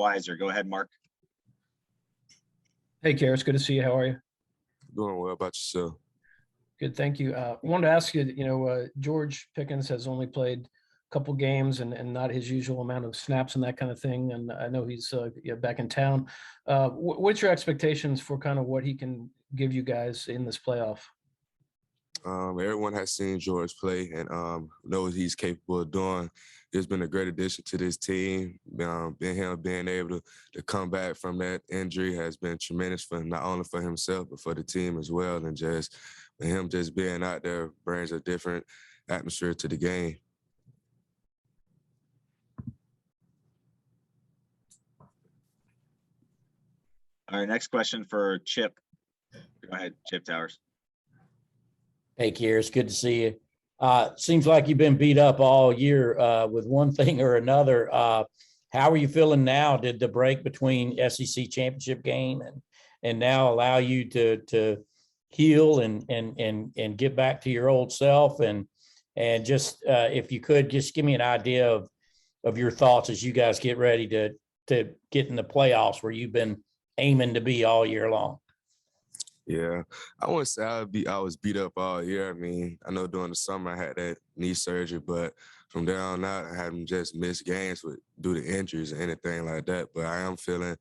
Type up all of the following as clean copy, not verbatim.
Wiser. Go ahead, Mark. Hey, Kearis, good to see you. How are you? Doing well. About yourself? Good, thank you. Wanted to ask you, George Pickens has only played a couple games and not his usual amount of snaps and that kind of thing. And I know he's back in town. What's your expectations for kind of what he can give you guys in this playoff? Everyone has seen George play and knows what he's capable of doing. It's been a great addition to this team. Being able to come back from that injury has been tremendous for not only for himself but for the team as well. And just him just being out there brings a different atmosphere to the game. All right, next question for Chip. Go ahead, Chip Towers. Hey, Kearis, good to see you. Seems like you've been beat up all year with one thing or another. How are you feeling now? Did the break between SEC championship game and now allow you to heal and get back to your old self? And just if you could just give me an idea of your thoughts as you guys get ready to get in the playoffs where you've been aiming to be all year long. Yeah, I wouldn't say I was beat up all year. I mean, I know during the summer I had that knee surgery, but from there on out, I haven't just missed games due to injuries or anything like that. But I am feeling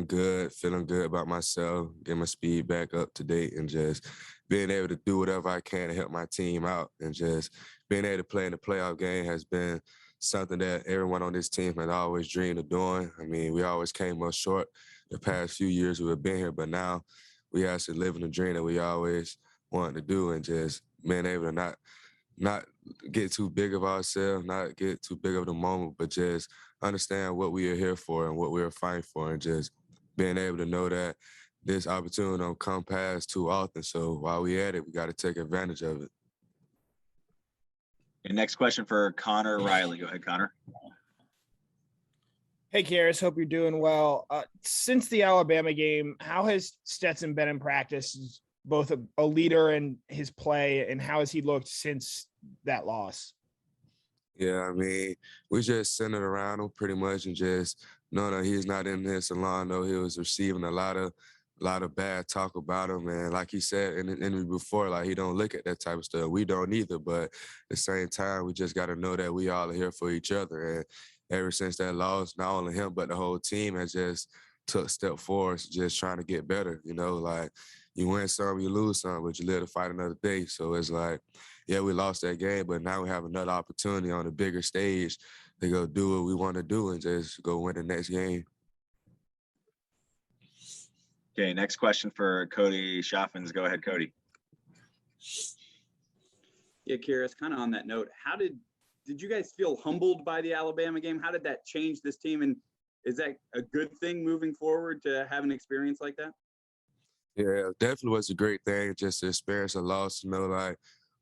good about myself, getting my speed back up to date, and just being able to do whatever I can to help my team out. And just being able to play in the playoff game has been something that everyone on this team has always dreamed of doing. I mean, we always came up short the past few years we've been here, but now we actually living the dream that we always wanted to do, and just being able to not get too big of ourselves, not get too big of the moment, but just understand what we are here for and what we're fighting for, and just being able to know that this opportunity don't come past too often. So while we at it, we got to take advantage of it. Okay, next question for Connor Riley. Go ahead, Connor. Hey, Kearis, hope you're doing well. Since the Alabama game, how has Stetson been in practice, both a leader in his play, and how has he looked since that loss? Yeah, I mean, we just centered around him pretty much and just knowing that he's not in this alone, though he was receiving a lot of bad talk about him. And like he said in the interview before, like he don't look at that type of stuff. We don't either, but at the same time, we just got to know that we all are here for each other. And ever since that loss, not only him, but the whole team has just took a step forward, just trying to get better. Like you win some, you lose some, but you live to fight another day. So it's like, yeah, we lost that game, but now we have another opportunity on a bigger stage to go do what we want to do and just go win the next game. Okay, next question for Cody Schaffens. Go ahead, Cody. Yeah, Kearis, kind of on that note, how did you guys feel humbled by the Alabama game? How did that change this team? And is that a good thing moving forward to have an experience like that? Yeah, definitely was a great thing just to experience a loss. Like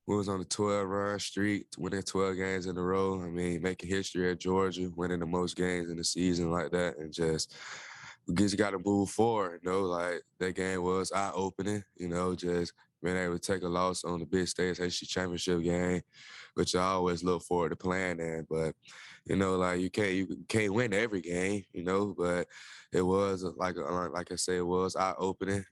we was on a 12-run streak, winning 12 games in a row. I mean, making history at Georgia, winning the most games in the season like that, and just we just got to move forward. Like that game was eye-opening. Just being able to take a loss on the big stage, SEC championship game, which I always look forward to playing in. But like you can't win every game, but it was like I say, it was eye-opening.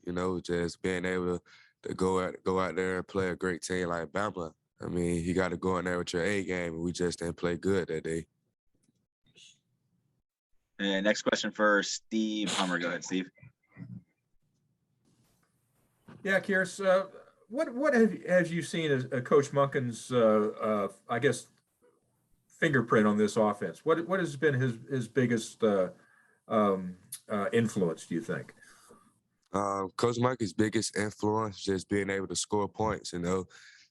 Just being able to go out there and play a great team like Bama. I mean, you got to go in there with your A game, and we just didn't play good that day. And next question for Steve Hummer. Go ahead, Steve. Yeah, Kearis, what have you seen as Coach Monken's, I guess, fingerprint on this offense? What has been his biggest influence, do you think? Coach Monken's biggest influence just being able to score points,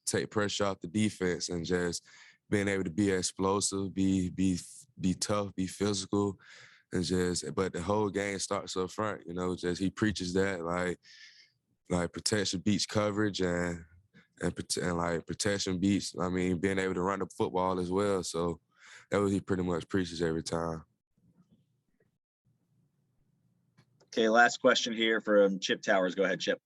take pressure off the defense, and just being able to be explosive, be tough, be physical, and but the whole game starts up front. Just he preaches that like protection beats coverage and like protection beats. I mean, being able to run the football as well. So that what he pretty much preaches every time. Okay, last question here from Chip Towers. Go ahead, Chip.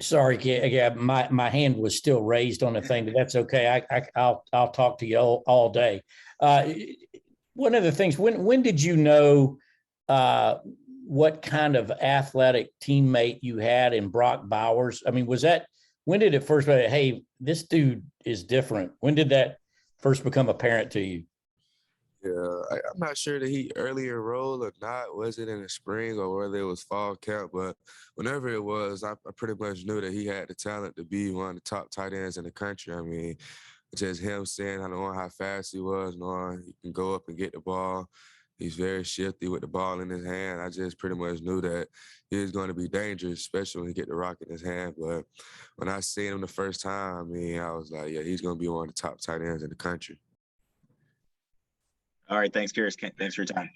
Sorry, yeah, my hand was still raised on the thing, but that's okay. I'll talk to you all day. One of the things, when did you know what kind of athletic teammate you had in Brock Bowers? I mean, when did it first, hey, this dude is different? When did that first become apparent to you? Yeah, I'm not sure that he early enrolled or not. Was it in the spring or whether it was fall camp? But whenever it was, I pretty much knew that he had the talent to be one of the top tight ends in the country. I mean, just him seeing knowing how fast he was, knowing he can go up and get the ball. He's very shifty with the ball in his hand. I just pretty much knew that he was going to be dangerous, especially when he get the rock in his hand. But when I seen him the first time, I mean, I was like, yeah, he's going to be one of the top tight ends in the country. All right, thanks, Kearis. Thanks for your time.